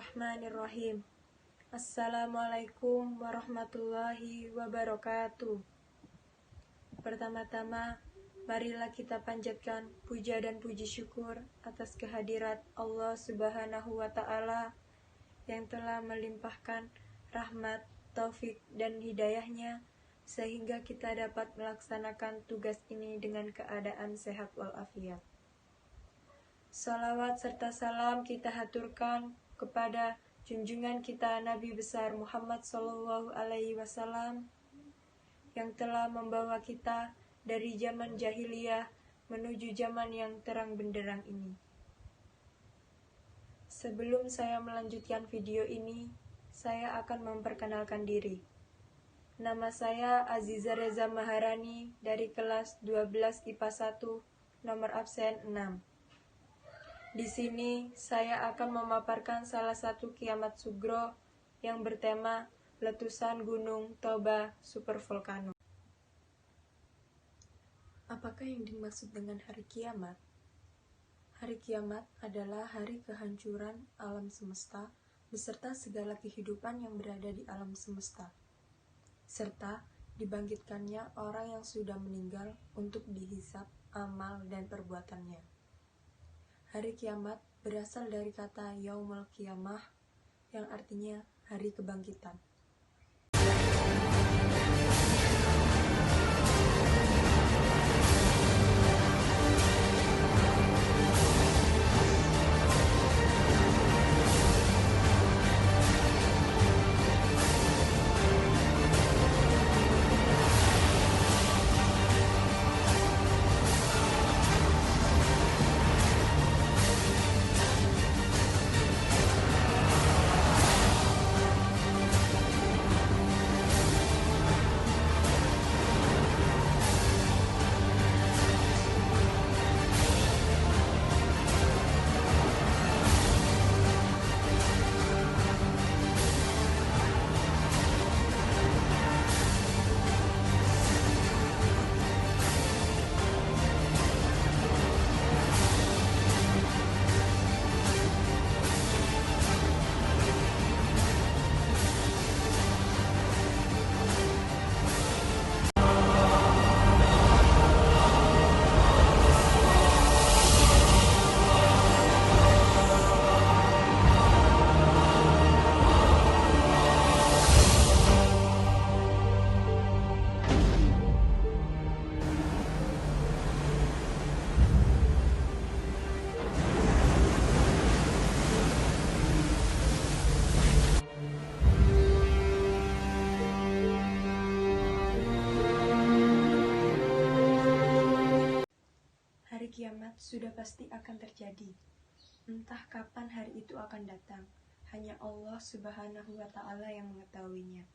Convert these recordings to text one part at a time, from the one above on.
Bismillahirrahmanirrahim. Assalamualaikum warahmatullahi wabarakatuh. Pertama-tama, marilah kita panjatkan puja dan puji syukur atas kehadirat Allah Subhanahu wa Ta'ala yang telah melimpahkan rahmat, taufik, dan hidayahnya sehingga kita dapat melaksanakan tugas ini dengan keadaan sehat walafiat. Salawat serta salam kita haturkan kepada junjungan kita Nabi besar Muhammad SAW yang telah membawa kita dari zaman jahiliyah menuju zaman yang terang benderang ini. Sebelum saya melanjutkan video ini, saya akan memperkenalkan diri. Nama saya Aziza Reza Maharani dari kelas 12 IPA 1, nomor absen 6. Di sini saya akan memaparkan salah satu kiamat sugro yang bertema letusan Gunung Toba Supervolcano. Apakah yang dimaksud dengan hari kiamat? Hari kiamat adalah hari kehancuran alam semesta beserta segala kehidupan yang berada di alam semesta, serta dibangkitkannya orang yang sudah meninggal untuk dihisab amal dan perbuatannya. Hari kiamat berasal dari kata Yaumul Qiyamah yang artinya hari kebangkitan. Hari kiamat sudah pasti akan terjadi. Entah kapan hari itu akan datang, hanya Allah Subhanahu wa Ta'ala yang mengetahuinya.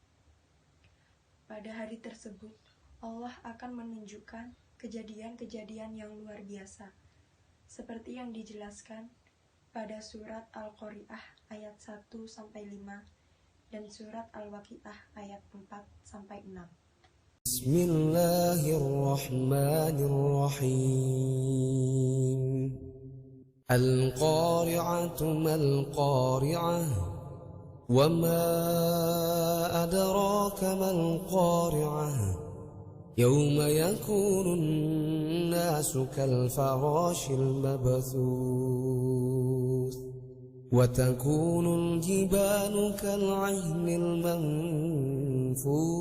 Pada hari tersebut, Allah akan menunjukkan kejadian-kejadian yang luar biasa, seperti yang dijelaskan pada surat Al-Qari'ah ayat 1-5 dan surat Al-Waqi'ah ayat 4-6. Bismillahirrahmanirrahim. Al-Qari'atu mal-Qari'ah. Wa ma adraka mal-Qari'ah. Yawma yakunun nasu kal-farashil mabthuth. Wa takunul jibalu kal-'ihnil manfush.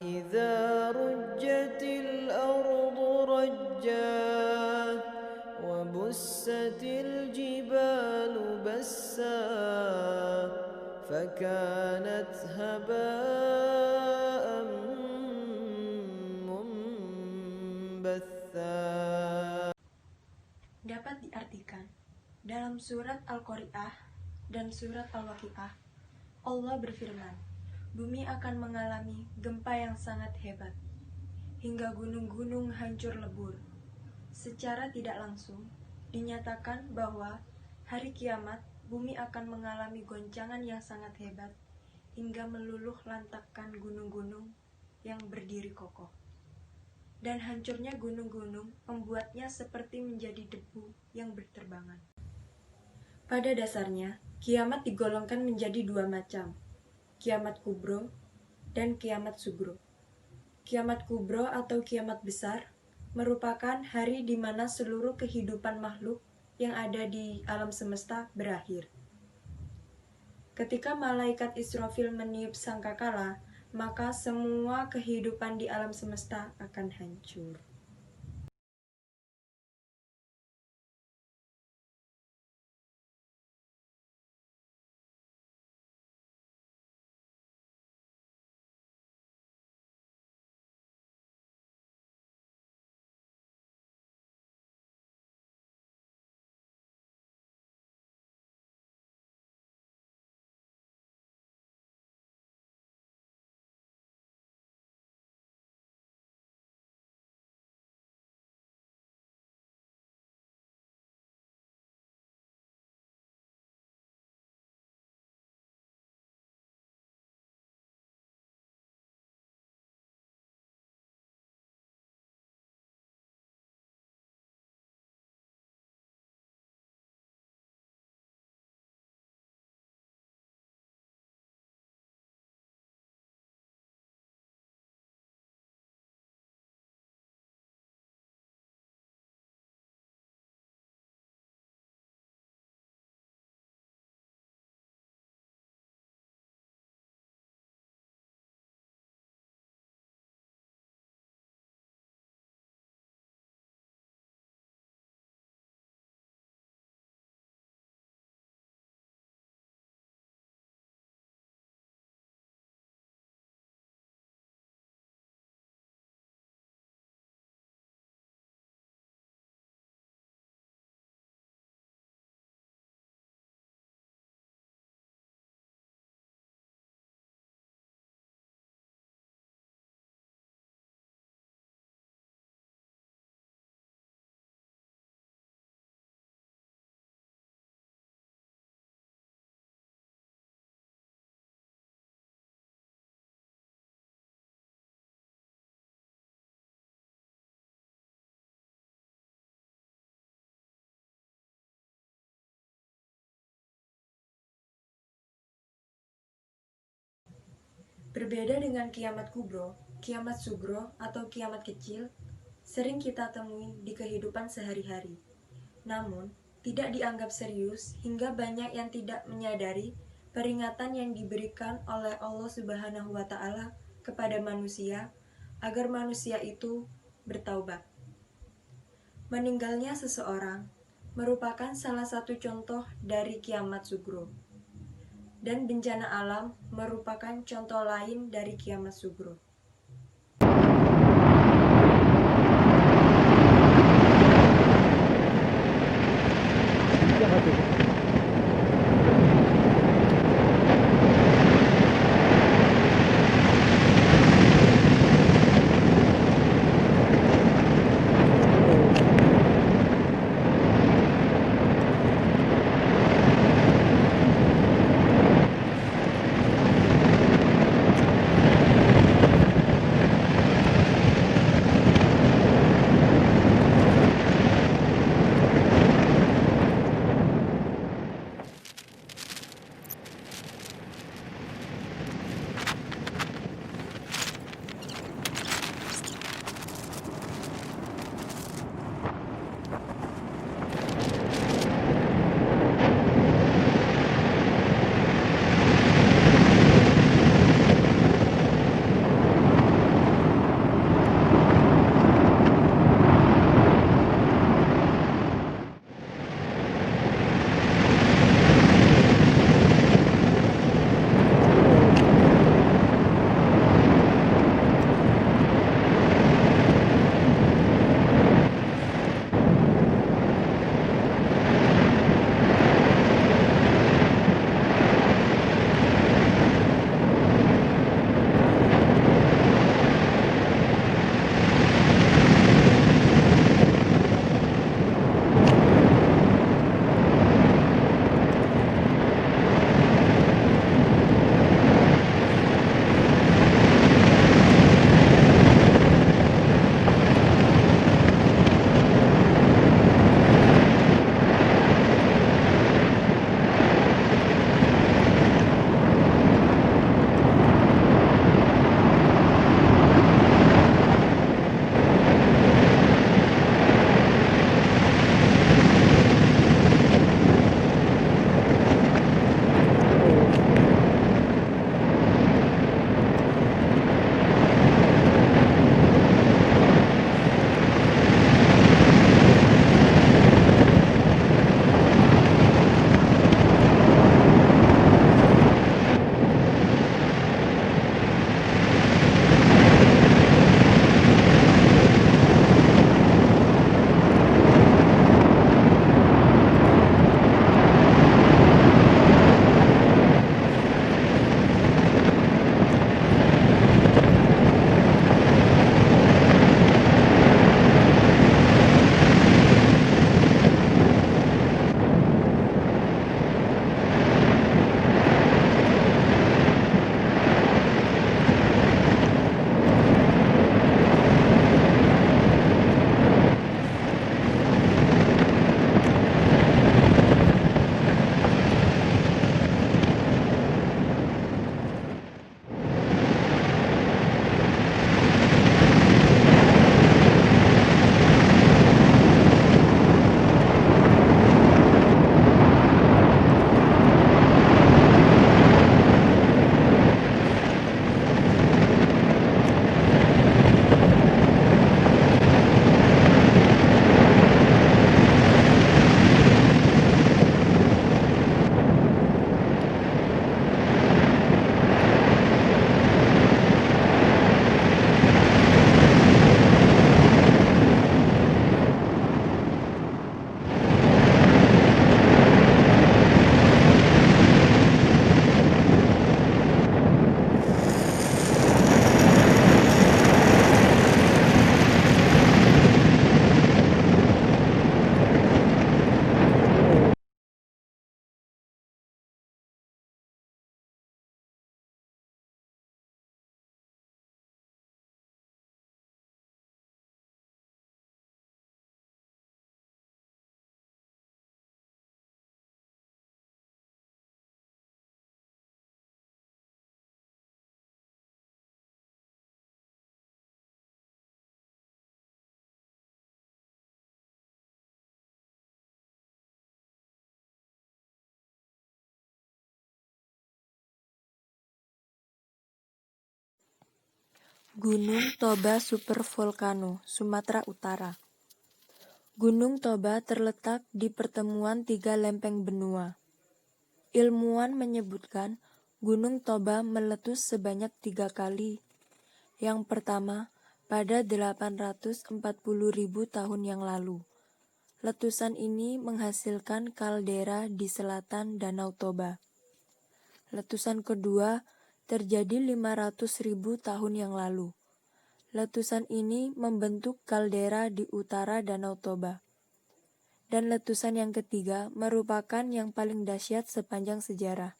Idza rujjatil ardu rajjat wa bussatil jibalu bassa fakanat haba'an munbatha. Dapat diartikan dalam surat Al-Qari'ah dan surat Al-Waqi'ah, Allah berfirman, bumi akan mengalami gempa yang sangat hebat, hingga gunung-gunung hancur lebur. Secara tidak langsung, dinyatakan bahwa hari kiamat bumi akan mengalami goncangan yang sangat hebat, hingga meluluh lantakkan gunung-gunung yang berdiri kokoh. Dan hancurnya gunung-gunung membuatnya seperti menjadi debu yang berterbangan. Pada dasarnya, kiamat digolongkan menjadi dua macam, kiamat kubro dan kiamat sugro. Kiamat kubro atau kiamat besar merupakan hari di mana seluruh kehidupan makhluk yang ada di alam semesta berakhir. Ketika malaikat Israfil meniup sangkakala, maka semua kehidupan di alam semesta akan hancur. Berbeda dengan kiamat kubro, kiamat sugro atau kiamat kecil sering kita temui di kehidupan sehari-hari. Namun, tidak dianggap serius hingga banyak yang tidak menyadari peringatan yang diberikan oleh Allah Subhanahu wa taala kepada manusia agar manusia itu bertaubat. Meninggalnya seseorang merupakan salah satu contoh dari kiamat sugro. Dan bencana alam merupakan contoh lain dari kiamat sugro. Gunung Toba Supervolcano, Sumatera Utara. Gunung Toba terletak di pertemuan tiga lempeng benua. Ilmuwan menyebutkan Gunung Toba meletus sebanyak 3 kali. Yang pertama, pada 840.000 tahun yang lalu. Letusan ini menghasilkan kaldera di selatan Danau Toba. Letusan kedua terjadi 500.000 tahun yang lalu. Letusan ini membentuk kaldera di utara Danau Toba. Dan letusan yang ketiga merupakan yang paling dahsyat sepanjang sejarah.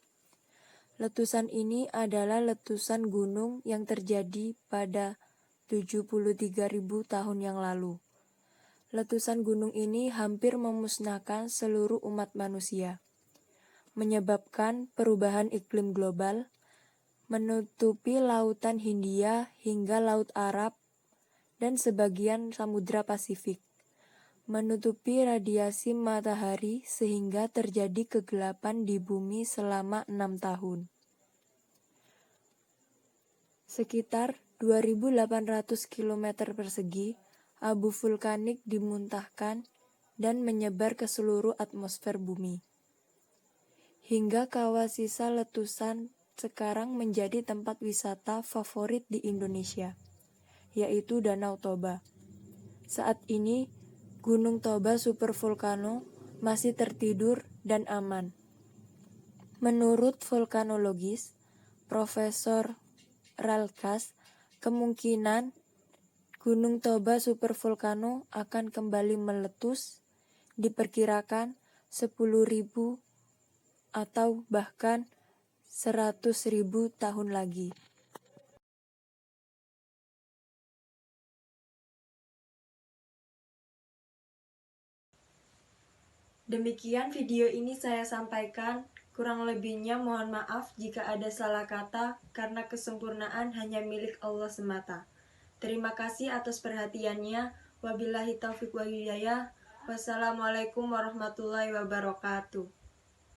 Letusan ini adalah letusan gunung yang terjadi pada 73.000 tahun yang lalu. Letusan gunung ini hampir memusnahkan seluruh umat manusia, menyebabkan perubahan iklim global, menutupi lautan Hindia hingga Laut Arab dan sebagian Samudra Pasifik, menutupi radiasi matahari sehingga terjadi kegelapan di bumi selama 6 tahun. Sekitar 2.800 km persegi abu vulkanik dimuntahkan dan menyebar ke seluruh atmosfer bumi. Hingga kawah sisa letusan sekarang menjadi tempat wisata favorit di Indonesia, yaitu Danau Toba. Saat ini, Gunung Toba Supervolcano masih tertidur dan aman. Menurut vulkanologis, Profesor Ralkas, kemungkinan Gunung Toba Supervolcano akan kembali meletus, diperkirakan 10.000 atau bahkan 100.000 tahun lagi. Demikian video ini saya sampaikan. Kurang lebihnya mohon maaf jika ada salah kata karena kesempurnaan hanya milik Allah semata. Terima kasih atas perhatiannya. Wabillahi taufiq wal hidayah. Wassalamualaikum warahmatullahi wabarakatuh.